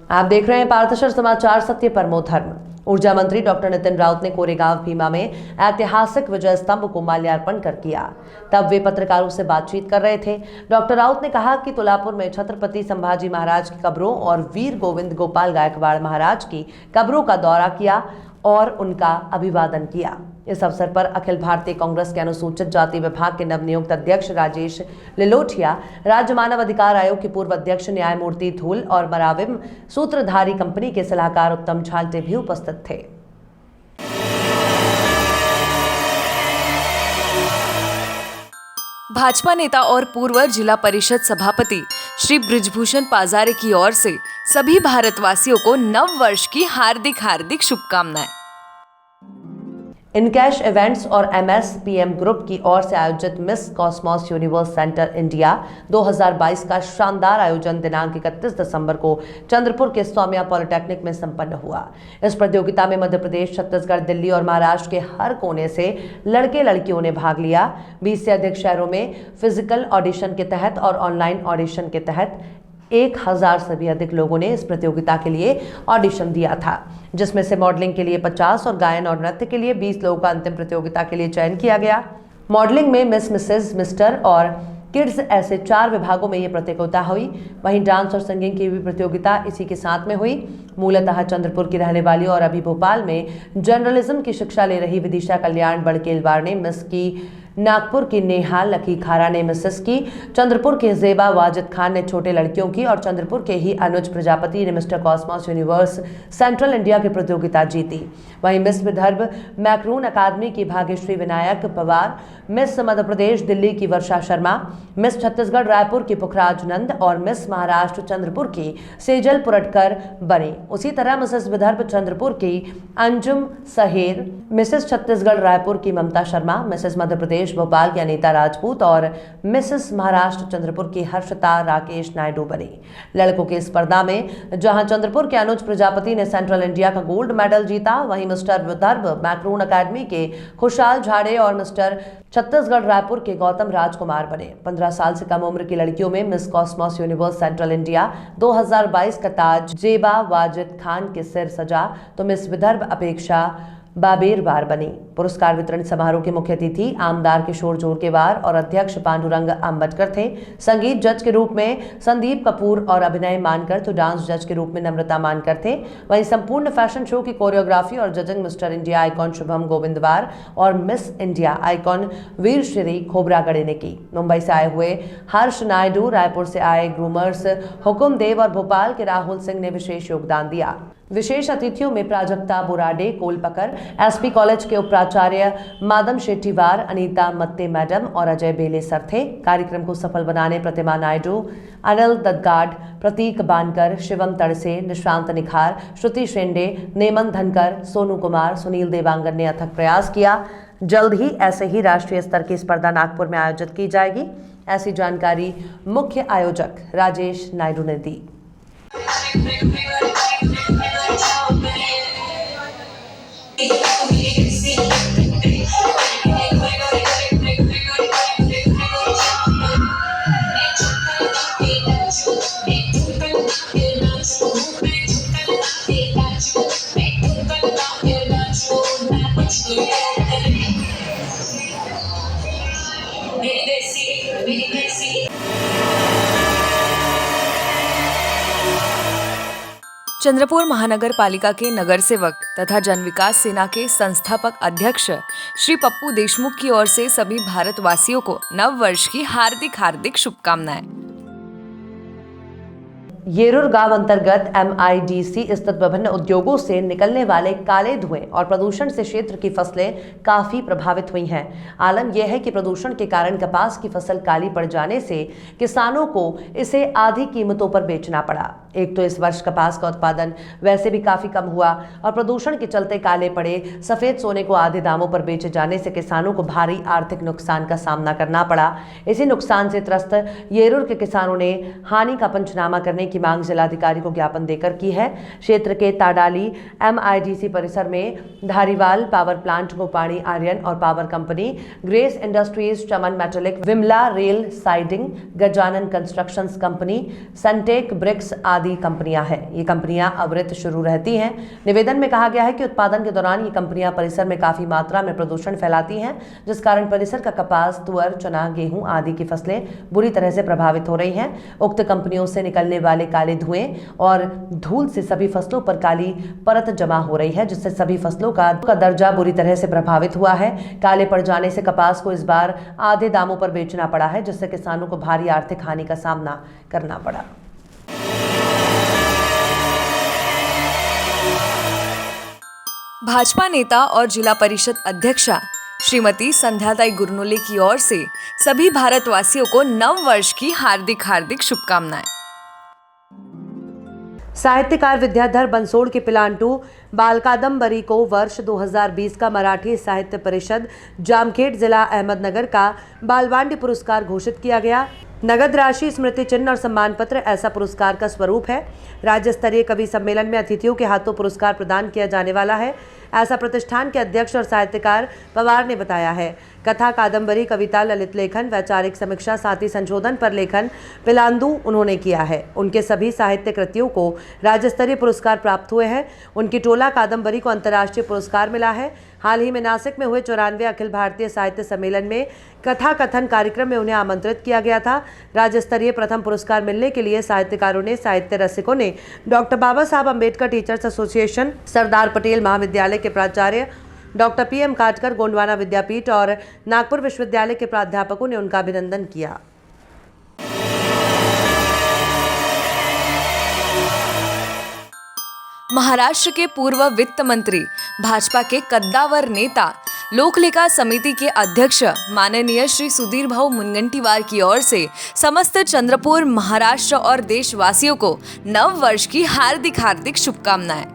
आप देख रहे हैं पार्थशर समाचार, सत्य परमो धर्म। ऊर्जा मंत्री डॉक्टर नितिन राउत ने कोरेगांव भीमा में ऐतिहासिक विजय स्तंभ को माल्यार्पण कर किया। तब वे पत्रकारों से बातचीत कर रहे थे। डॉक्टर राउत ने कहा कि तुलापुर में छत्रपति संभाजी महाराज की कब्रों और वीर गोविंद गोपाल गायकवाड़ महाराज की कब्रों का दौरा किया और उनका अभिवादन किया। इस अवसर पर अखिल भारतीय कांग्रेस के अनुसूचित जाति विभाग के नवनियुक्त अध्यक्ष राजेश लिलोठिया, राज्य मानव अधिकार आयोग के पूर्व अध्यक्ष न्यायमूर्ति धूल और मराविम सूत्रधारी कंपनी के सलाहकार उत्तम झालटे भी उपस्थित थे। भाजपा नेता और पूर्व जिला परिषद सभापति श्री बृजभूषण पाजारे की ओर से सभी भारतवासियों को नव वर्ष की हार्दिक शुभकामनाएं। इनकैश इवेंट्स और MSPM ग्रुप की ओर से आयोजित miss Cosmos universe centre India 2022 का शानदार आयोजन दिनांक 31 दिसंबर को चंद्रपुर के सौम्या पॉलिटेक्निक में संपन्न हुआ। इस प्रतियोगिता में मध्य प्रदेश, छत्तीसगढ़, दिल्ली और महाराष्ट्र के हर कोने से लड़के लड़कियों ने भाग लिया। 20 से अधिक शहरों में फिजिकल ऑडिशन के तहत और ऑनलाइन ऑडिशन के तहत 1000 से भी अधिक लोगों ने इस प्रतियोगिता के लिए ऑडिशन दिया था, जिसमें से मॉडलिंग के लिए 50 और गायन और नृत्य के लिए 20 लोगों का अंतिम प्रतियोगिता के लिए चयन किया गया। मॉडलिंग में मिस, मिसेज, मिस्टर और किड्स ऐसे 4 विभागों में ये प्रतियोगिता हुई। वहीं डांस और सिंगिंग की भी प्रतियोगिता इसी के साथ में हुई। मूलतः चंद्रपुर की रहने वाली और अभी भोपाल में जर्नलिज्म की शिक्षा ले रही विदिशा कल्याण बड़केलवार ने मिस की, नागपुर की नेहा लकीखारा ने मिसेस की, चंद्रपुर के जेबा वाजिद खान ने छोटे लड़कियों की और चंद्रपुर के ही अनुज प्रजापति ने mister Cosmos universe central India की प्रतियोगिता जीती। वहीं मिस विदर्भ मैक्रून अकादमी की भाग्यश्री विनायक पवार, मिस मध्य प्रदेश दिल्ली की वर्षा शर्मा, मिस छत्तीसगढ़ रायपुर की पुखराज नंद और मिस महाराष्ट्र चंद्रपुर की सेजल पुरटकर बनी। उसी तरह मिसेस विदर्भ चंद्रपुर की अंजुम सहेर, मिसेस छत्तीसगढ़ रायपुर की ममता शर्मा, मिसेस मध्य प्रदेश भोपाल की अनीता राजपूत और मिसेस महाराष्ट्र चंद्रपुर की हर्षिता राकेश नायडू बनी। लड़कों की स्पर्धा में जहां चंद्रपुर के अनुज प्रजापति ने सेंट्रल इंडिया का गोल्ड मेडल जीता, वहीं मिस्टर विदर्भ मैक्रून अकादमी के खुशहाल झाड़े और मिस्टर छत्तीसगढ़ रायपुर के गौतम राजकुमार बने। 15 साल से कम उम्र की लड़कियों में miss Cosmos universe central India 2022 का ताज जेबा वाजिद खान के सिर सजा, तो मिस विदर्भ अपेक्षा बाबेरवार बनी। पुरस्कार वितरण समारोह के मुख्य अतिथि आमदार किशोर जोरकेवार और अध्यक्ष पांडुरंग अंबटकर थे। संगीत जज के रूप में संदीप कपूर और अभिनय मानकर तो डांस जज के रूप में नम्रता मानकर थे। वहीं संपूर्ण फैशन शो की कोरियोग्राफी और judging mister India icon Shubham Govindwar और मिस इंडिया आइकॉन वीर श्री खोबरागड़े ने की। मुंबई से आए हुए हर्ष नायडू, रायपुर से आए ग्रूमर्स हुकुम देव और भोपाल के राहुल सिंह ने विशेष योगदान दिया। विशेष अतिथियों में प्राजक्ता बुराडे कोलपकर, SP कॉलेज के उपाचार्य मादम शेट्टीवार, अनीता मत्ते मैडम और अजय बेले सर थे। कार्यक्रम को सफल बनाने प्रतिमा नायडू, अनिल ददगाड, प्रतीक बानकर, शिवम तड़से, निशांत निखार, श्रुति शेंडे, नेमन धनकर, सोनू कुमार, सुनील देवांगन ने अथक प्रयास किया। जल्द ही ऐसे ही राष्ट्रीय स्तर की स्पर्धा नागपुर में आयोजित की जाएगी। ऐसी जानकारी मुख्य आयोजक राजेश नायडू ने दी। चंद्रपुर महानगर पालिका के नगर सेवक तथा जन विकास सेना के संस्थापक अध्यक्ष श्री पप्पू देशमुख की ओर से सभी भारतवासियों को नव वर्ष की हार्दिक शुभकामनाएं। येरूर गांव अंतर्गत MIDC स्थित विभिन्न उद्योगों से निकलने वाले काले धुएं और प्रदूषण से क्षेत्र की फसलें काफी प्रभावित हुई हैं। आलम यह है कि प्रदूषण के कारण कपास की फसल काली पड़ जाने से किसानों को इसे आधी कीमतों पर बेचना पड़ा। एक तो इस वर्ष कपास का उत्पादन वैसे भी काफी कम हुआ और प्रदूषण के चलते काले पड़े सफेद सोने को आधे दामों पर बेचे जाने से किसानों को भारी आर्थिक नुकसान का सामना करना पड़ा। इसी नुकसान से त्रस्त येरूर के किसानों ने हानि का पंचनामा करने की की मांग जिलाधिकारी को ज्ञापन देकर की है। क्षेत्र के ताडाली MIDC परिसर में Dhariwal power plant, Gopani iron और power company, Grace Industries, Chaman metallic, Vimla rail siding, Gajanan constructions company, Suntech Bricks आदि कंपनियां हैं। ये कंपनियां अविरत शुरू रहती हैं। निवेदन में कहा गया है कि उत्पादन के दौरान ये कंपनियां परिसर में काफी मात्रा में प्रदूषण फैलाती हैं, जिस कारण परिसर का कपास, तुअर, चना, गेहूं आदि की फसलें बुरी तरह से प्रभावित हो रही हैं। उक्त कंपनियों से निकलने वाले काले धुएं और धूल से सभी फसलों पर काली परत जमा हो रही है, जिससे सभी फसलों का दर्जा बुरी तरह से प्रभावित हुआ है। काले पड़ जाने से कपास को इस बार आधे दामों पर बेचना पड़ा है, जिससे किसानों को भारी आर्थिक हानि का सामना करना पड़ा। भाजपा नेता और जिला परिषद अध्यक्षा श्रीमती संध्याताई गुरनुले की ओर से सभी भारतवासियों को नव वर्ष की हार्दिक शुभकामनाएं। साहित्यकार विद्याधर बंसोड़ के पिलांटू बाल कादम्बरी को वर्ष 2020 का मराठी साहित्य परिषद जामखेड़ जिला अहमदनगर का बालवांडी पुरस्कार घोषित किया गया। नगद राशि, स्मृति चिन्ह और सम्मान पत्र ऐसा पुरस्कार का स्वरूप है। राज्य स्तरीय कवि सम्मेलन में अतिथियों के हाथों पुरस्कार प्रदान किया जाने वाला है, ऐसा प्रतिष्ठान के अध्यक्ष और साहित्यकार पवार ने बताया है। कथा, कादम्बरी, कविता, ललित लेखन, वैचारिक समीक्षा, साथ ही संशोधन पर लेखन पिलांदू उन्होंने किया है। उनके सभी साहित्य कृतियों को राज्य स्तरीय पुरस्कार प्राप्त हुए हैं। उनकी टोला कादम्बरी को अंतर्राष्ट्रीय पुरस्कार मिला है। हाल ही में नासिक में हुए 94वें अखिल भारतीय साहित्य सम्मेलन में कथा कथन कार्यक्रम में उन्हें आमंत्रित किया गया था। राज्य स्तरीय प्रथम पुरस्कार मिलने के लिए साहित्यकारों ने, साहित्य रसिकों ने डॉक्टर बाबा साहब अम्बेडकर टीचर्स एसोसिएशन, सरदार पटेल महाविद्यालय के प्राचार्य डॉक्टर PM काटकर, गोंडवाना विद्यापीठ और नागपुर विश्वविद्यालय के प्राध्यापकों ने उनका अभिनंदन किया। महाराष्ट्र के पूर्व वित्त मंत्री, भाजपा के कद्दावर नेता, लोकलेखा समिति के अध्यक्ष माननीय श्री सुधीर भाऊ मुनगंटीवार की ओर से समस्त चंद्रपुर, महाराष्ट्र और देशवासियों को नव वर्ष की हार्दिक शुभकामनाएं।